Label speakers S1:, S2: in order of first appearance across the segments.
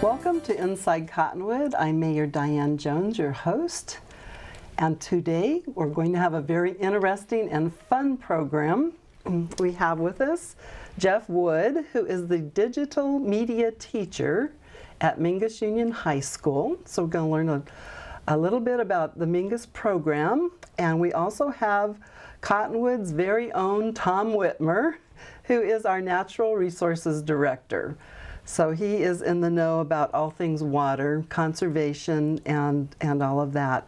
S1: Welcome to Inside Cottonwood. I'm Mayor Diane Joens, your host. And today we're going to have a very interesting and fun program. We have with us Jeff Wood, who is the digital media teacher at Mingus Union High School. So we're going to learn a little bit about the Mingus program. And we also have Cottonwood's very own Tom Whitmer, who is our Natural Resources Director. So he is in the know about all things water, conservation, and all of that.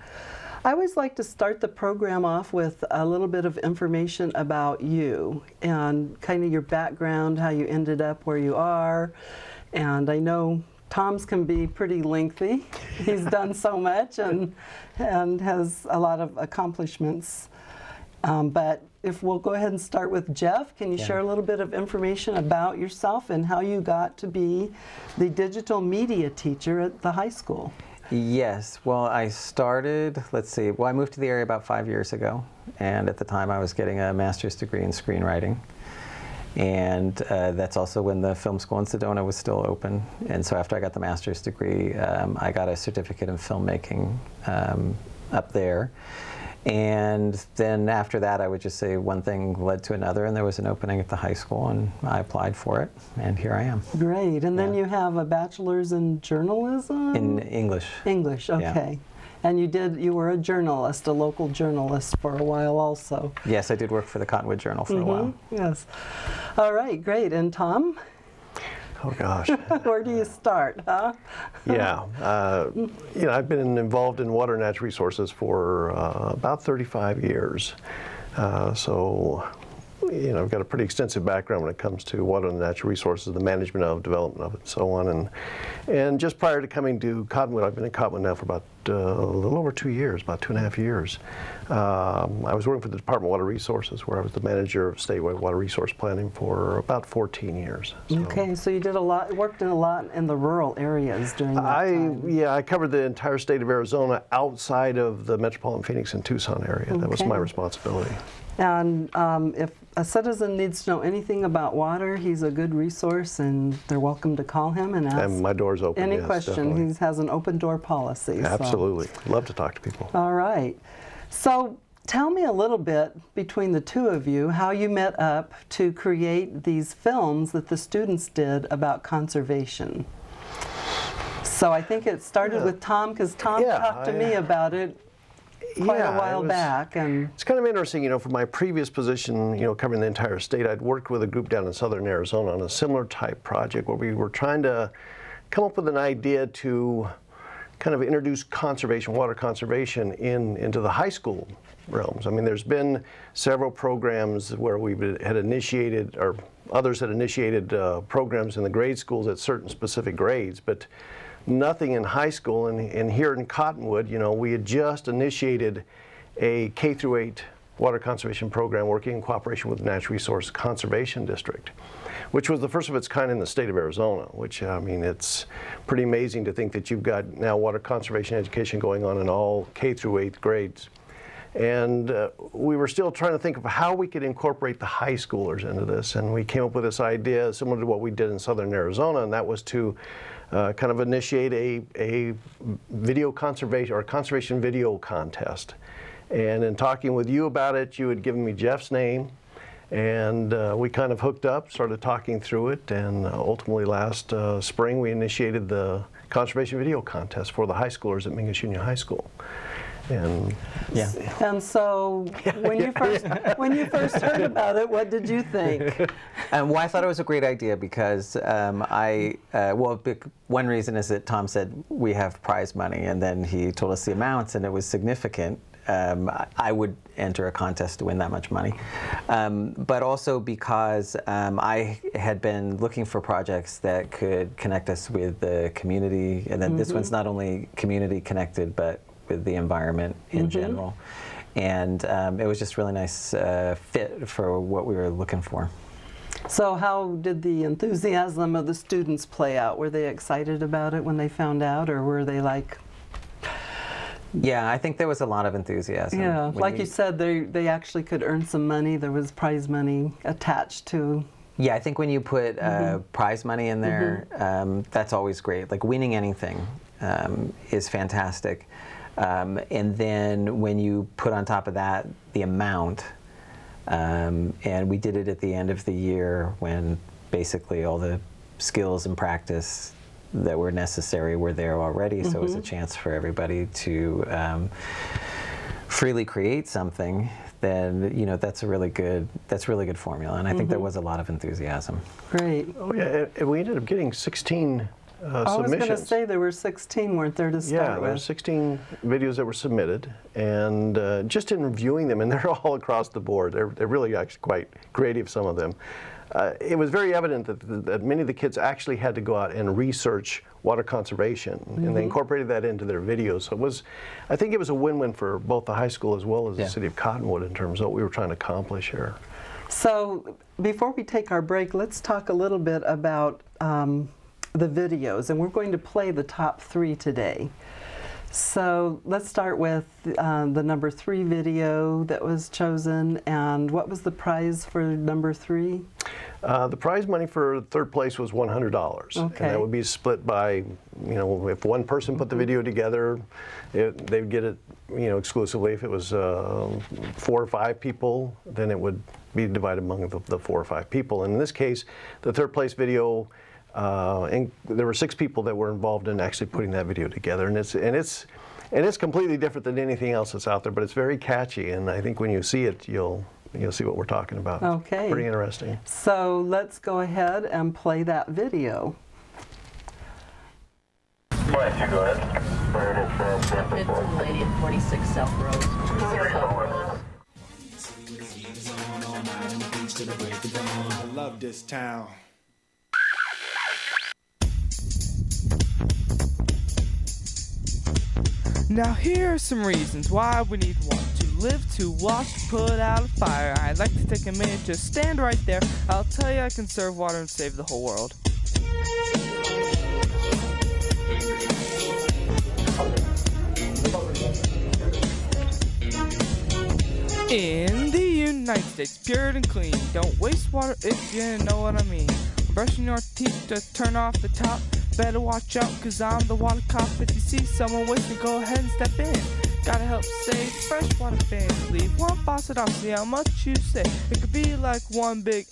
S1: I always like to start the program off with a little bit of information about you and kind of your background, how you ended up where you are. And I know Tom's can be pretty lengthy. He's done so much and has a lot of accomplishments. But if we'll go ahead and start with Jeff, can you share a little bit of information about yourself and how you got to be the digital media teacher at the high school?
S2: Yes, well, I started, I moved to the area about 5 years ago, and at the time I was getting a master's degree in screenwriting. And that's also when the film school in Sedona was still open. And so after I got the master's degree, I got a certificate in filmmaking up there. And then after that, I would just say one thing led to another, and there was an opening at the high school, and I applied for it, and here I am.
S1: Great. And then you have a bachelor's in journalism?
S2: In English.
S1: English, okay. Yeah. And you were a journalist, a local journalist for a while also.
S2: Yes, I did work for the Cottonwood Journal for a while.
S1: Yes. All right, great. And Tom?
S3: Oh gosh.
S1: Where do you start, huh?
S3: Yeah, you know, I've been involved in water and natural resources for about 35 years. So, you know, I've got a pretty extensive background when it comes to water and natural resources, the management of, development of it, and so on. And just prior to coming to Cottonwood, I've been in Cottonwood now for about a little over 2 years, about 2.5 years. I was working for the Department of Water Resources, where I was the manager of statewide water resource planning for about 14 years. So.
S1: Okay, so you did worked a lot in the rural areas during that time.
S3: Yeah, I covered the entire state of Arizona outside of the metropolitan Phoenix and Tucson area. Okay. That was my responsibility. And
S1: if a citizen needs to know anything about water, he's a good resource, and they're welcome to call him and ask.
S3: And my door's open.
S1: Any
S3: yes,
S1: question.
S3: Definitely.
S1: He has an open door policy.
S3: Absolutely. So. Love to talk to people.
S1: All right. So tell me a little bit, between the two of you, how you met up to create these films that the students did about conservation. So I think it started with Tom, because Tom talked to me about it quite a while back. And
S3: it's kind of interesting, you know, from my previous position, you know, covering the entire state, I'd worked with a group down in southern Arizona on a similar type project where we were trying to come up with an idea to kind of introduce conservation, water conservation into the high school realms. I mean, there's been several programs where we had initiated, or others had initiated programs in the grade schools at certain specific grades, but nothing in high school. And here in Cottonwood, you know, we had just initiated a K-8 water conservation program working in cooperation with the Natural Resource Conservation District, which was the first of its kind in the state of Arizona, which, I mean, it's pretty amazing to think that you've got now water conservation education going on in all K-8 grades. And we were still trying to think of how we could incorporate the high schoolers into this, and we came up with this idea similar to what we did in southern Arizona, and that was to kind of initiate a video conservation, or a conservation video contest. And in talking with you about it, you had given me Jeff's name, and we kind of hooked up, started talking through it, and ultimately last spring we initiated the conservation video contest for the high schoolers at Mingus Union High School. And
S1: and so when you first heard about it, what did you think?
S2: Well, I thought it was a great idea because one reason is that Tom said we have prize money, and then he told us the amounts, and it was significant. I would enter a contest to win that much money. But also because I had been looking for projects that could connect us with the community, and then this one's not only community connected, but with the environment in general. And it was just really nice fit for what we were looking for.
S1: So how did the enthusiasm of the students play out? Were they excited about it when they found out, or were they like...
S2: Yeah, I think there was a lot of enthusiasm.
S1: Yeah, like you said, they actually could earn some money. There was prize money attached to
S2: Yeah, I think when you put prize money in there, that's always great. Like winning anything is fantastic. And then when you put on top of that the amount, and we did it at the end of the year when basically all the skills and practice that were necessary were there already, so it was a chance for everybody to freely create something. Then that's really good formula, and I think there was a lot of enthusiasm.
S1: Great.
S3: Oh yeah, and we ended up getting 16 submissions.
S1: I was going to say there were 16, weren't there, to start with?
S3: Yeah, there were 16 videos that were submitted, and just in reviewing them, and they're all across the board, they're really actually quite creative, some of them. It was very evident that many of the kids actually had to go out and research water conservation, and they incorporated that into their videos. So I think it was a win-win for both the high school as well as the city of Cottonwood in terms of what we were trying to accomplish here.
S1: So before we take our break, let's talk a little bit about the videos, and we're going to play the top 3 today. So let's start with the number 3 video that was chosen, and what was the prize for number 3?
S3: The prize money for third place was $100, and that would be split by, if one person put the video together, they'd get it, exclusively. If it was 4 or 5 people, then it would be divided among the 4 or 5 people. And in this case, the third place video, and there were 6 people that were involved in actually putting that video together, and it's completely different than anything else that's out there, but it's very catchy, and I think when you see it, you'll see what we're talking about.
S1: Okay.
S3: It's pretty interesting.
S1: So let's go ahead and play that video.
S4: Why don't you go ahead?
S5: It's a lady at 46 South Road.
S6: I love this town. Now here are some reasons why we need water. To live, to wash, to put out a fire. I'd like to take a minute, just stand right there. I'll tell you I can conserve water and save the whole world. In the United States, pure and clean. Don't waste water if you know what I mean. Brushing your teeth to turn off the top. Better watch out, cause I'm the water cop. If you see someone wasting, go ahead and step in. Gotta help save fresh water fans. Leave one faucet off, see how much you save. It could be like one big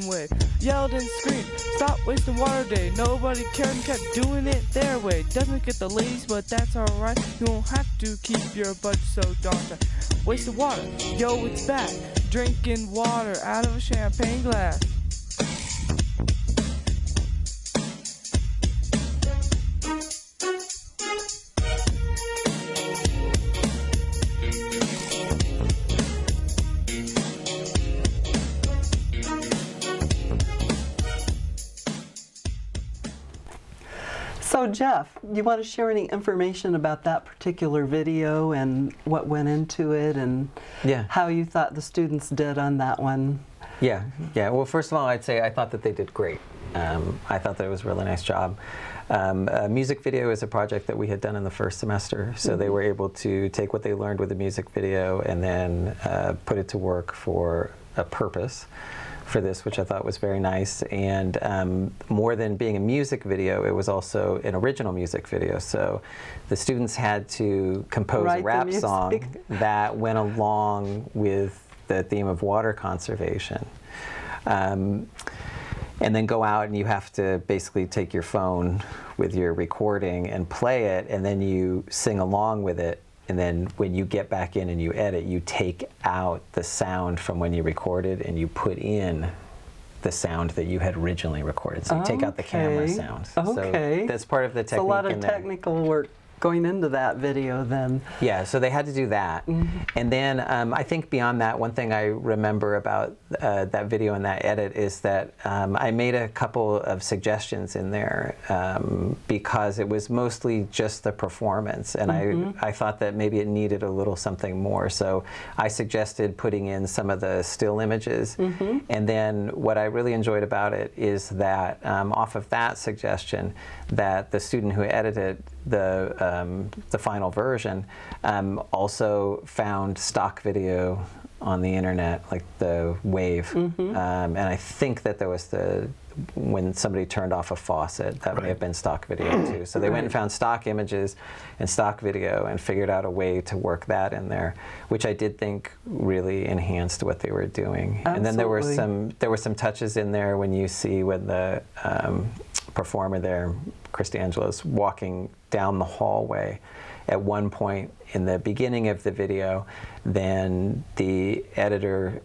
S6: wave. Yelled and screamed, stop wasting water day. Nobody cared and kept doing it their way. Doesn't get the ladies, but that's alright. You won't have to keep your budget so darn tight. Wasted water, yo, it's bad. Drinking water out of a champagne glass.
S1: So Jeff, you want to share any information about that particular video and what went into it and how you thought the students did on that one?
S2: Yeah. Well, first of all, I'd say I thought that they did great. I thought that it was a really nice job. A music video is a project that we had done in the first semester, so they were able to take what they learned with the music video and then put it to work for a purpose for this, which I thought was very nice. And more than being a music video, it was also an original music video. So the students had to compose a rap song that went along with the theme of water conservation. And then go out and you have to basically take your phone with your recording and play it, and then you sing along with it. And then when you get back in and you edit, you take out the sound from when you recorded and you put in the sound that you had originally recorded. So you take out the camera sound.
S1: Okay.
S2: So that's part of the technique.
S1: It's a lot of technical work going into that video then.
S2: Yeah, so they had to do that. And then I think beyond that, one thing I remember about that video and that edit is that I made a couple of suggestions in there because it was mostly just the performance, and I thought that maybe it needed a little something more. So I suggested putting in some of the still images, and then what I really enjoyed about it is that off of that suggestion, that the student who edited the final version, also found stock video on the internet, like the wave, and I think that there was when somebody turned off a faucet, that may have been stock video too. So they went and found stock images and stock video and figured out a way to work that in there, which I did think really enhanced what they were doing.
S1: Absolutely.
S2: And then there were some touches in there when you see when the performer there, Chris D'Angelo's, walking down the hallway. At one point in the beginning of the video, then the editor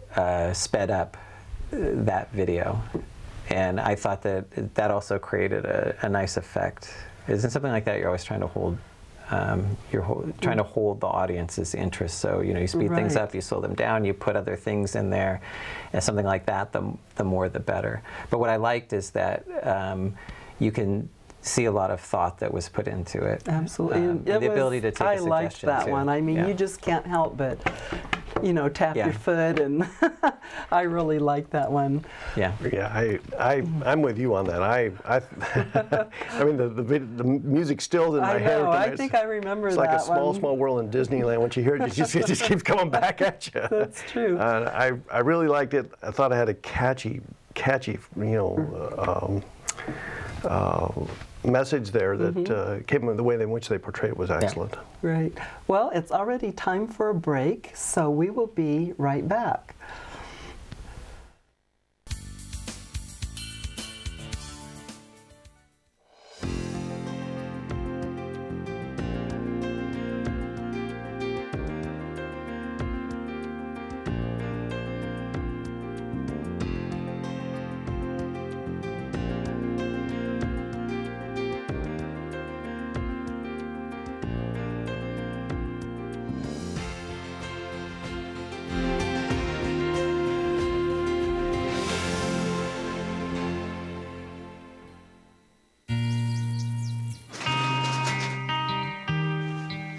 S2: sped up that video. And I thought that also created a nice effect. Isn't something like that you're always trying to hold? Trying to hold the audience's interest. So you speed things up, you slow them down, you put other things in there, and something like that. The more, the better. But what I liked is that you can see a lot of thought that was put into it.
S1: Absolutely.
S2: The ability to take a suggestion.
S1: I liked that one. I mean, you just can't help but, tap your foot, and I really like that one.
S3: Yeah. Yeah, I'm with you on that. I mean, the music still in my head.
S1: I think I remember that one.
S3: It's like a small world in Disneyland. Once you hear it, it just keeps coming back at you.
S1: That's true.
S3: I really liked it. I thought I had a catchy, message there that came in the way in which they portrayed it was excellent.
S1: Right. Well, it's already time for a break, so we will be right back.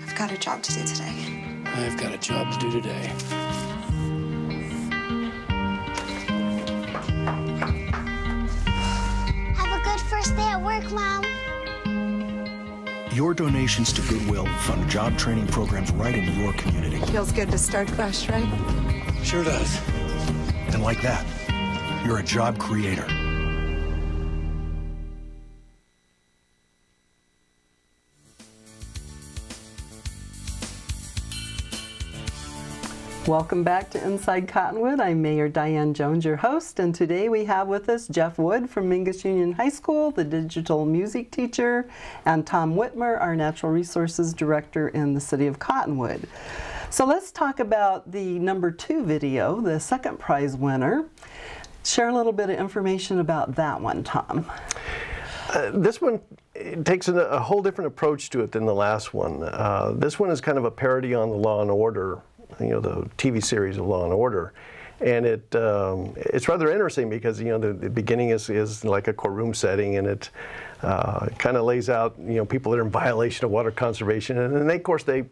S7: I've got a job to do today.
S8: I've got a job to do today.
S9: Have a good first day at work, Mom.
S10: Your donations to Goodwill fund job training programs right in your community.
S7: Feels good to start fresh, right?
S10: Sure does. And like that, you're a job creator.
S1: Welcome back to Inside Cottonwood. I'm Mayor Diane Joens, your host, and today we have with us Jeff Wood from Mingus Union High School, the digital music teacher, and Tom Whitmer, our natural resources director in the city of Cottonwood. So let's talk about the #2 video, the second prize winner. Share a little bit of information about that one, Tom.
S3: This one takes a whole different approach to it than the last one. This one is kind of a parody on the Law and Order, the TV series of Law and Order, and it's rather interesting because the beginning is like a courtroom setting, and it kind of lays out people that are in violation of water conservation, and then of course they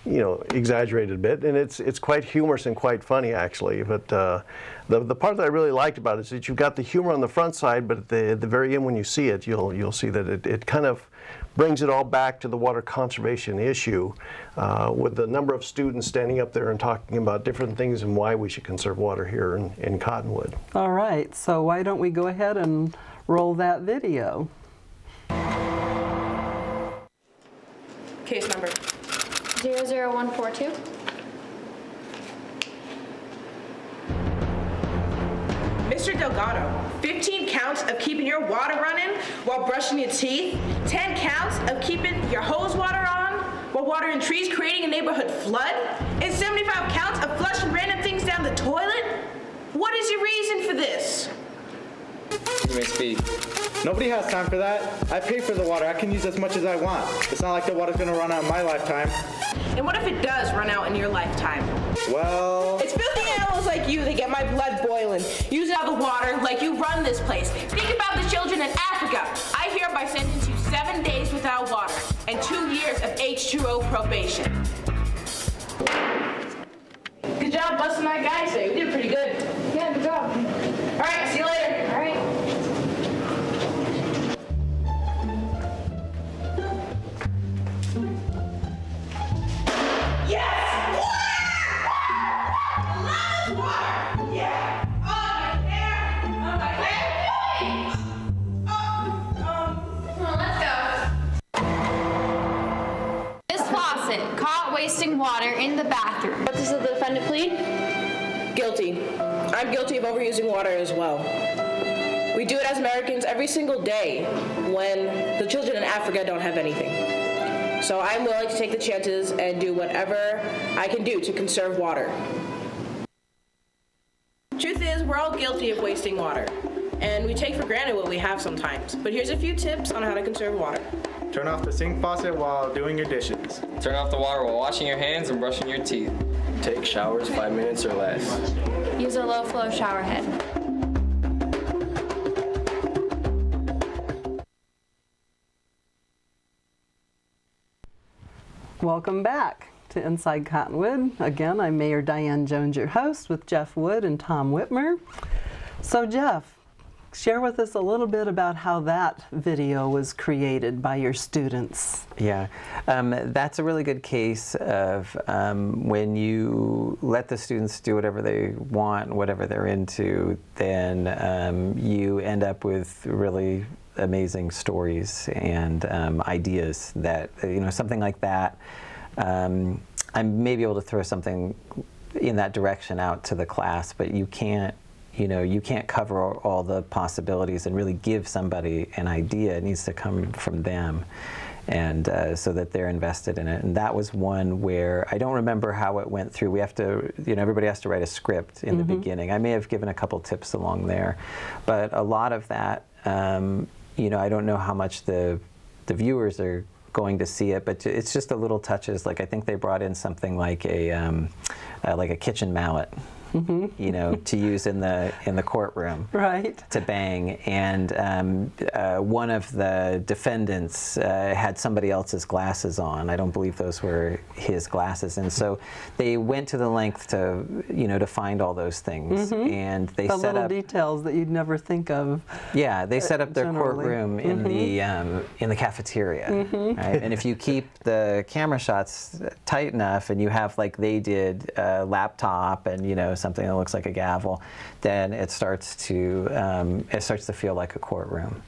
S3: exaggerated a bit, and it's quite humorous and quite funny actually. But the part that I really liked about it is that you've got the humor on the front side, but at the very end when you see it, you'll see that it kind of brings it all back to the water conservation issue, with the number of students standing up there and talking about different things and why we should conserve water here in Cottonwood.
S1: All right, so why don't we go ahead and roll that video.
S11: Case number
S9: 00142.
S11: Mr. Delgado, 15 counts of keeping your water running while brushing your teeth, 10 counts of keeping your hose water on while watering trees, creating a neighborhood flood, and 75 counts of flushing random things down the toilet? What is your reason for this?
S12: You may speak. Nobody has time for that. I pay for the water. I can use as much as I want. It's not like the water's gonna run out in my lifetime.
S11: And what if it does run out in your lifetime?
S12: Well...
S11: It's filthy animals like you that get my blood boiling. Using all the water like you run this place. Think about the children in Africa. I hereby sentence you 7 days without water and 2 years of H2O probation. Good job busting that guy today. We did pretty good.
S9: Yeah, good job.
S11: All right, see you later.
S9: All right.
S13: bathroom.
S14: What does the defendant plead?
S11: Guilty. I'm guilty of overusing water as well. We do it as Americans every single day when the children in Africa don't have anything. So I'm willing to take the chances and do whatever I can do to conserve water. Truth is, we're all guilty of wasting water, and we take for granted what we have sometimes. But here's a few tips on how to conserve water.
S12: Turn off the sink faucet while doing your dishes.
S15: Turn off the water while washing your hands and brushing your teeth.
S16: Take showers 5 minutes or less.
S13: Use a low-flow shower head.
S1: Welcome back to Inside Cottonwood. Again, I'm Mayor Diane Joens, your host, with Jeff Wood and Tom Whitmer. So Jeff, share with us a little bit about how that video was created by your students.
S2: Yeah, that's a really good case of when you let the students do whatever they want, whatever they're into, then you end up with really amazing stories and ideas that, something like that. I may be able to throw something in that direction out to the class, but you can't cover all the possibilities and really give somebody an idea. It needs to come from them, and so that they're invested in it. And that was one where I don't remember how it went through. We have to, everybody has to write a script in the beginning. I may have given a couple tips along there, but a lot of that, I don't know how much the viewers are going to see it, but it's just a little touches. Like I think they brought in something like a kitchen mallet, to use in the courtroom,
S1: right?
S2: To bang. And one of the defendants had somebody else's glasses on. I don't believe those were his glasses, and so they went to the length to to find all those things, and they set
S1: little
S2: up
S1: details that you'd never think of.
S2: Yeah, they set up their
S1: generally.
S2: courtroom in the cafeteria, right? And if you keep the camera shots tight enough, and you have, like they did, a laptop and something that looks like a gavel, then it starts to feel like a courtroom.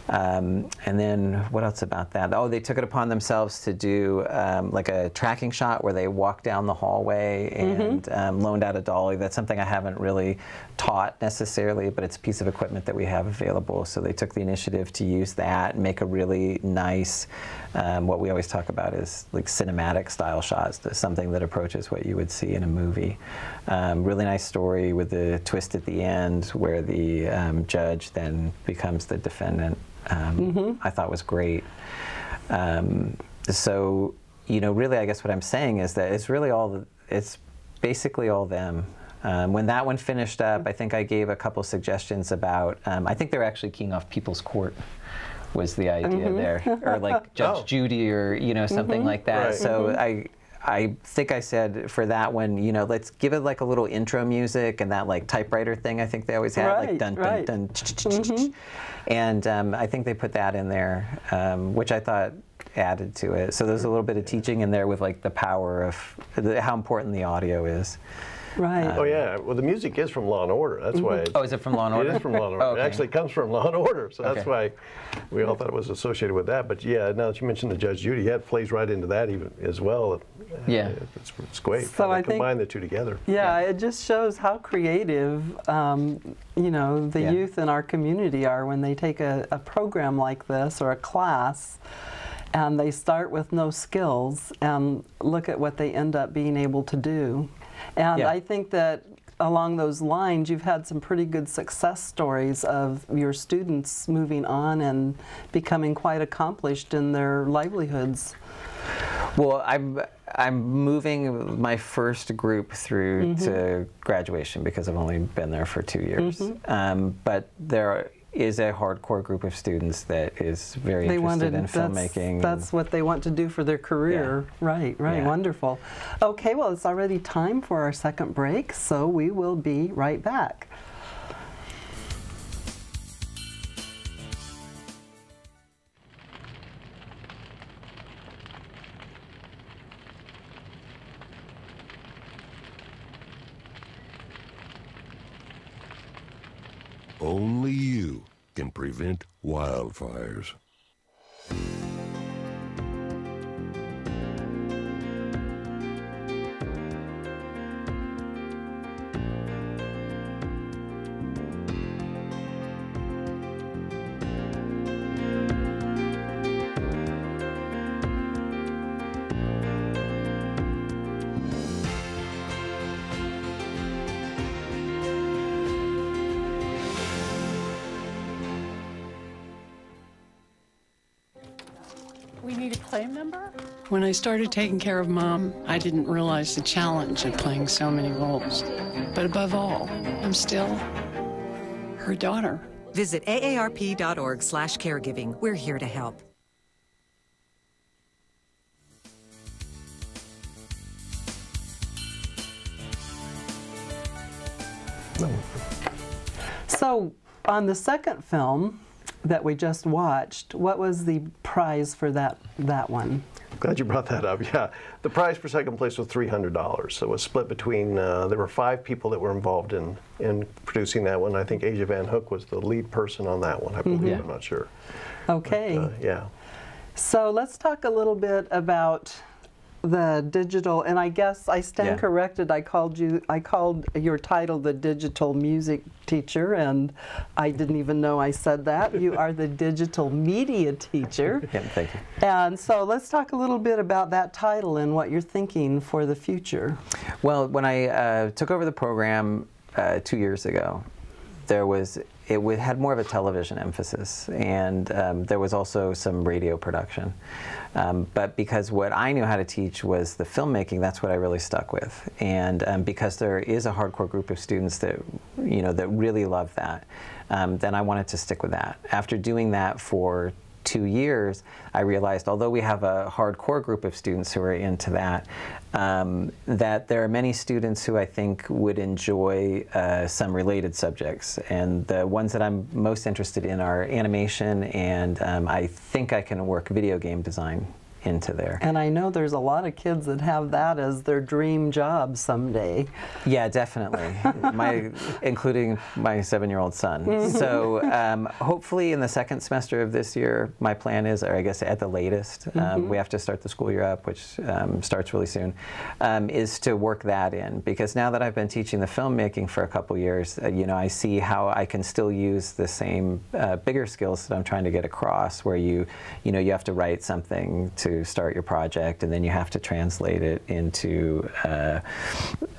S2: And then what else about that? Oh, they took it upon themselves to do like a tracking shot where they walk down the hallway and loaned out a dolly. That's something I haven't really taught necessarily, but it's a piece of equipment that we have available. So they took the initiative to use that and make a really nice, what we always talk about is like cinematic style shots, something that approaches what you would see in a movie. Really nice story with the twist at the end where the judge then becomes the defendant. I thought was great. So, really, I guess what I'm saying is that it's really it's basically all them. When that one finished up, I think I gave a couple suggestions about, I think they were actually keying off People's Court was the idea there, or like Judge Judy or, something like that. Right. So I think I said for that one, let's give it like a little intro music and that like typewriter thing I think they always had, like dun dun dun. And I think they put that in there, which I thought added to it. So there's a little bit of teaching in there with like the power of how important the audio is.
S1: Right.
S3: Oh yeah. Well, the music is from Law and Order. That's why.
S2: Oh, is it from Law and Order?
S3: It is from Law and Order.
S2: Oh, okay.
S3: It actually comes from Law and Order, so that's why we all thought it was associated with that. But yeah, now that you mentioned the Judge Judy, it plays right into that even as well.
S2: Yeah,
S3: it's great.
S1: So I
S3: combine the two together.
S1: Yeah, it just shows how creative, the youth in our community are when they take a program like this or a class. And they start with no skills and look at what they end up being able to do. And I think that along those lines, you've had some pretty good success stories of your students moving on and becoming quite accomplished in their livelihoods.
S2: Well, I'm moving my first group through to graduation because I've only been there for 2 years. But there is a hardcore group of students that is very interested in filmmaking.
S1: That's what they want to do for their career. Yeah. Right, yeah. Wonderful. Okay, well, it's already time for our second break, so we will be right back.
S17: Only you can prevent wildfires.
S14: play member?
S18: When I started taking care of Mom, I didn't realize the challenge of playing so many roles. But above all, I'm still her daughter.
S19: Visit aarp.org/caregiving. We're here to help.
S1: So, on the second film that we just watched, what was the prize for that one?
S3: Glad you brought that up. Yeah, the prize for second place was $300. So it was split between. There were 5 people that were involved in producing that one. I think Asia Van Hook was the lead person on that one. I believe. I'm not sure.
S1: Okay.
S3: But, yeah.
S1: So let's talk a little bit about the digital, and I guess I stand corrected. I called your title the digital music teacher, and I didn't even know I said that. You are the digital media teacher.
S2: Yeah, thank you.
S1: And so let's talk a little bit about that title and what you're thinking for the future.
S2: Well, when I took over the program 2 years ago, it had more of a television emphasis, and there was also some radio production. But because what I knew how to teach was the filmmaking, that's what I really stuck with. And because there is a hardcore group of students that, that really love that, then I wanted to stick with that. After doing that for 2 years, I realized, although we have a hardcore group of students who are into that, that there are many students who I think would enjoy some related subjects. And the ones that I'm most interested in are animation, and I think I can work video game design into there.
S1: And I know there's a lot of kids that have that as their dream job someday.
S2: Yeah, definitely. Including my 7-year-old son. So hopefully in the second semester of this year, my plan is, or I guess at the latest, we have to start the school year up, which starts really soon, is to work that in. Because now that I've been teaching the filmmaking for a couple years, I see how I can still use the same bigger skills that I'm trying to get across, where you have to write something to start your project, and then you have to translate it into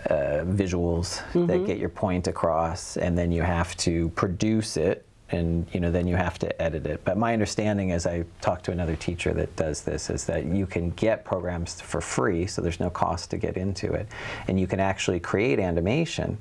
S2: visuals that get your point across, and then you have to produce it, and then you have to edit it. But my understanding, as I talked to another teacher that does this, is that you can get programs for free, so there's no cost to get into it, and you can actually create animation,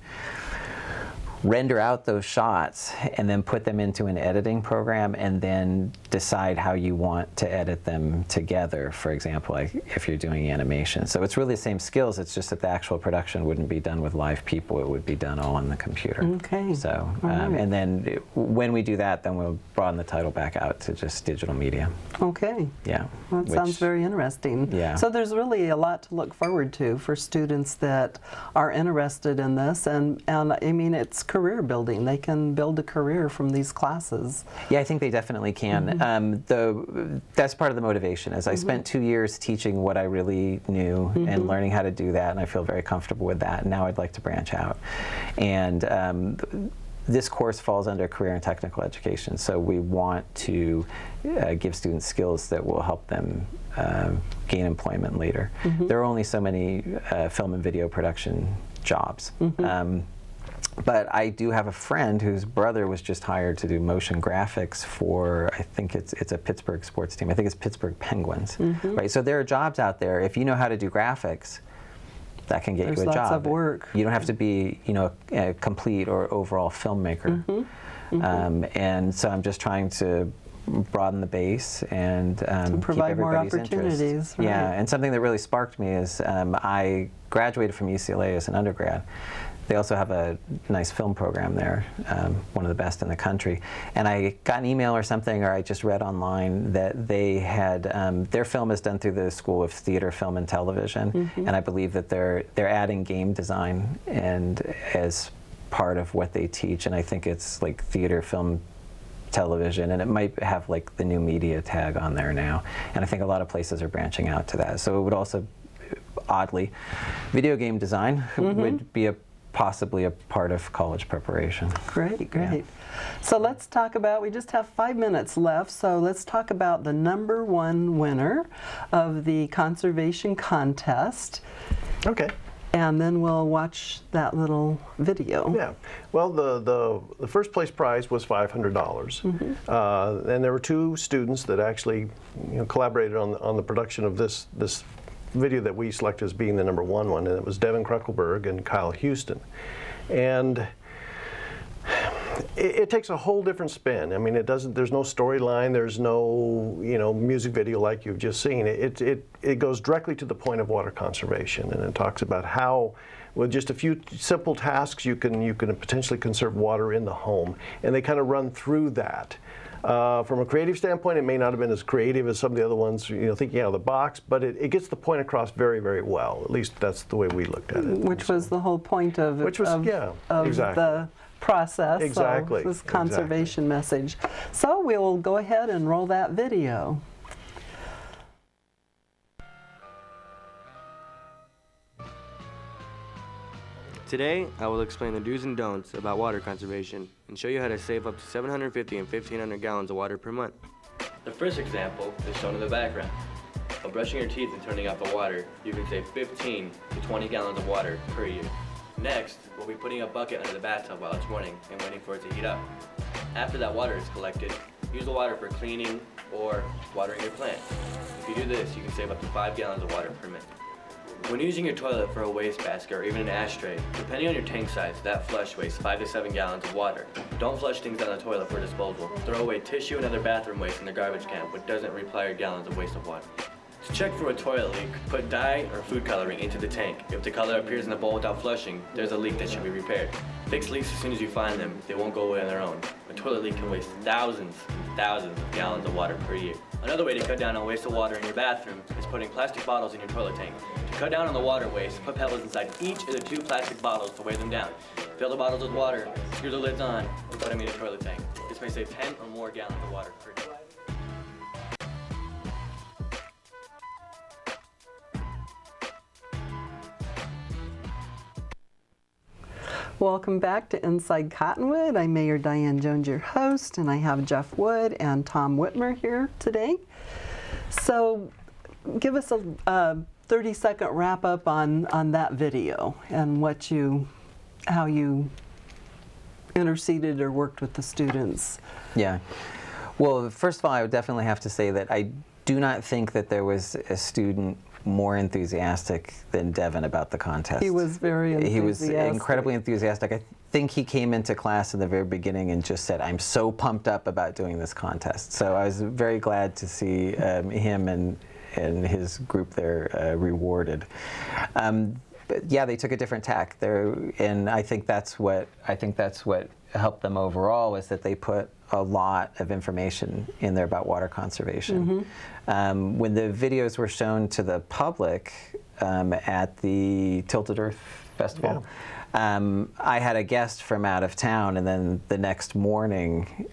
S2: render out those shots, and then put them into an editing program, and then decide how you want to edit them together, for example, like if you're doing animation. So it's really the same skills, it's just that the actual production wouldn't be done with live people, it would be done all on the computer.
S1: Okay.
S2: So, and then when we do that, then we'll broaden the title back out to just digital media.
S1: Okay.
S2: Yeah.
S1: Well, that sounds very interesting.
S2: Yeah.
S1: So there's really a lot to look forward to for students that are interested in this, and I mean, it's career building. They can build a career from these classes.
S2: Yeah, I think they definitely can. That's part of the motivation, is I spent 2 years teaching what I really knew and learning how to do that, and I feel very comfortable with that, and now I'd like to branch out. And this course falls under career and technical education, so we want to give students skills that will help them gain employment later. There are only so many film and video production jobs. But I do have a friend whose brother was just hired to do motion graphics for, I think it's a Pittsburgh sports team. I think it's Pittsburgh Penguins. Right? So there are jobs out there. If you know how to do graphics, that can get you a job.
S1: There's lots of work.
S2: You don't have to be, a complete or overall filmmaker. And so I'm just trying to broaden the base and
S1: to provide
S2: keep
S1: more
S2: everybody's
S1: opportunities.
S2: interest.
S1: Right.
S2: Yeah, and something that really sparked me is I graduated from UCLA as an undergrad. They also have a nice film program there, one of the best in the country. And I got an email or something, or I just read online that they had, their film is done through the School of Theater, Film, and Television. And I believe that they're adding game design and as part of what they teach. And I think it's like theater, film, television, and it might have like the new media tag on there now. And I think a lot of places are branching out to that. So it would also, oddly, video game design would be possibly a part of college preparation.
S1: Great, great.
S2: Yeah.
S1: So let's talk about, we just have 5 minutes left, so let's talk about the #1 winner of the conservation contest.
S3: Okay.
S1: And then we'll watch that little video.
S3: Yeah. Well, the first place prize was $500. And there were 2 students that actually collaborated on the production of this video that we selected as being the #1 one, and it was Devin Kruckelberg and Kyle Houston. And it takes a whole different spin. I mean, there's no storyline, there's no music video like you've just seen. It goes directly to the point of water conservation, and it talks about how with just a few simple tasks you can potentially conserve water in the home, and they kind of run through that. From a creative standpoint, it may not have been as creative as some of the other ones, thinking out of the box, but it gets the point across very, very well. At least that's the way we looked at it.
S1: Which was the whole point of
S3: exactly.
S1: the process.
S3: Exactly.
S1: So this conservation message. So we'll go ahead and roll that video.
S14: Today, I will explain the do's and don'ts about water conservation and show you how to save up to 750 and 1,500 gallons of water per month.
S16: The first example is shown in the background. While brushing your teeth and turning off the water, you can save 15 to 20 gallons of water per year. Next, we'll be putting a bucket under the bathtub while it's running and waiting for it to heat up. After that water is collected, use the water for cleaning or watering your plant. If you do this, you can save up to 5 gallons of water per minute. When using your toilet for a wastebasket or even an ashtray, depending on your tank size, that flush wastes 5 to 7 gallons of water. Don't flush things down the toilet for disposal. Throw away tissue and other bathroom waste in the garbage can, which doesn't require gallons of waste of water. To check for a toilet leak, put dye or food coloring into the tank. If the color appears in the bowl without flushing, there's a leak that should be repaired. Fix leaks as soon as you find them. They won't go away on their own. A toilet leak can waste thousands and thousands of gallons of water per year. Another way to cut down on waste of water in your bathroom is putting plastic bottles in your toilet tank. To cut down on the water waste, put pebbles inside each of the 2 plastic bottles to weigh them down. Fill the bottles with water, screw the lids on, and put them in your toilet tank. This may save 10 or more gallons of water per day.
S1: Welcome back to Inside Cottonwood. I'm Mayor Diane Joens, your host, and I have Jeff Wood and Tom Whitmer here today. So give us a 30-second wrap-up on that video and how you interceded or worked with the students.
S2: Yeah. Well, first of all, I would definitely have to say that I do not think that there was a student more enthusiastic than Devin about the contest.
S1: He was very enthusiastic.
S2: He was incredibly enthusiastic. I think he came into class in the very beginning and just said, "I'm so pumped up about doing this contest." So I was very glad to see him and his group there rewarded. But yeah, they took a different tack there, and I think that's what helped them overall, is that they put a lot of information in there about water conservation. When the videos were shown to the public at the Tilted Earth Festival, I had a guest from out of town, and then the next morning,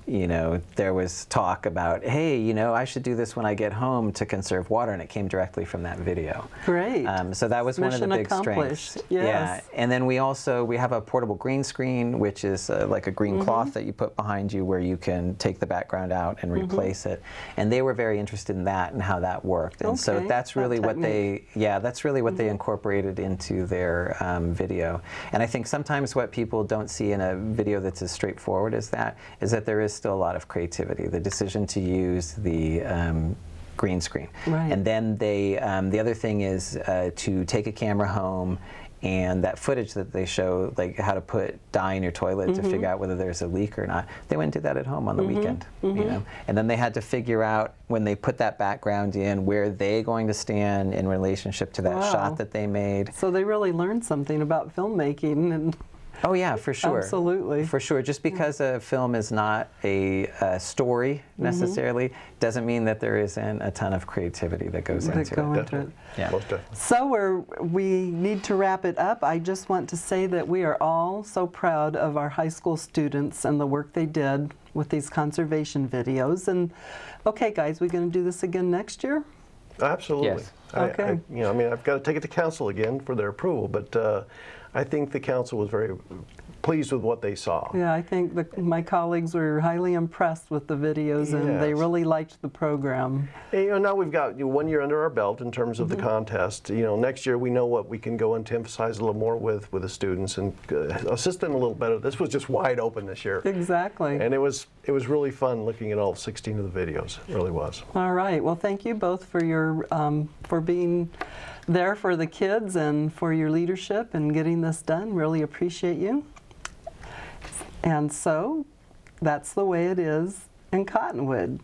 S2: there was talk about, hey, I should do this when I get home to conserve water, and it came directly from that video.
S1: Great.
S2: So that was one of the big strengths.
S1: Yes.
S2: Yeah, and then we have a portable green screen, which is like a green cloth that you put behind you, where you can take the background out and replace it. And they were very interested in that and how that worked. And so that's really what they incorporated into their video. And I think sometimes what people don't see in a video that's as straightforward as that is that there is still a lot of creativity. The decision to use the green screen.
S1: Right.
S2: And then the other thing is to take a camera home, and that footage that they show, like how to put dye in your toilet to figure out whether there's a leak or not, they went and did that at home on the weekend. And then they had to figure out, when they put that background in, where they're going to stand in relationship to that shot that they made.
S1: So they really learned something about filmmaking. And
S2: oh yeah, for sure.
S1: Absolutely.
S2: For sure. Just because a film is not a story necessarily doesn't mean that there isn't a ton of creativity that goes into it. Yeah.
S3: Most definitely.
S1: So we need to wrap it up. I just want to say that we are all so proud of our high school students and the work they did with these conservation videos. And okay, guys, we're going to do this again next year?
S3: Absolutely.
S2: Yes.
S1: Okay.
S3: I've got to take it to council again for their approval, but I think the council was very pleased with what they saw.
S1: Yeah, I think my colleagues were highly impressed with the videos, and they really liked the program.
S3: And, now we've got 1 year under our belt in terms of the contest. Next year we know what we can go into emphasize a little more with the students and assist them a little better. This was just wide open this year.
S1: Exactly.
S3: And it was really fun looking at all 16 of the videos. It really was.
S1: All right. Well, thank you both for your for being there for the kids and for your leadership and getting this done. Really appreciate you. And so that's the way it is in Cottonwood.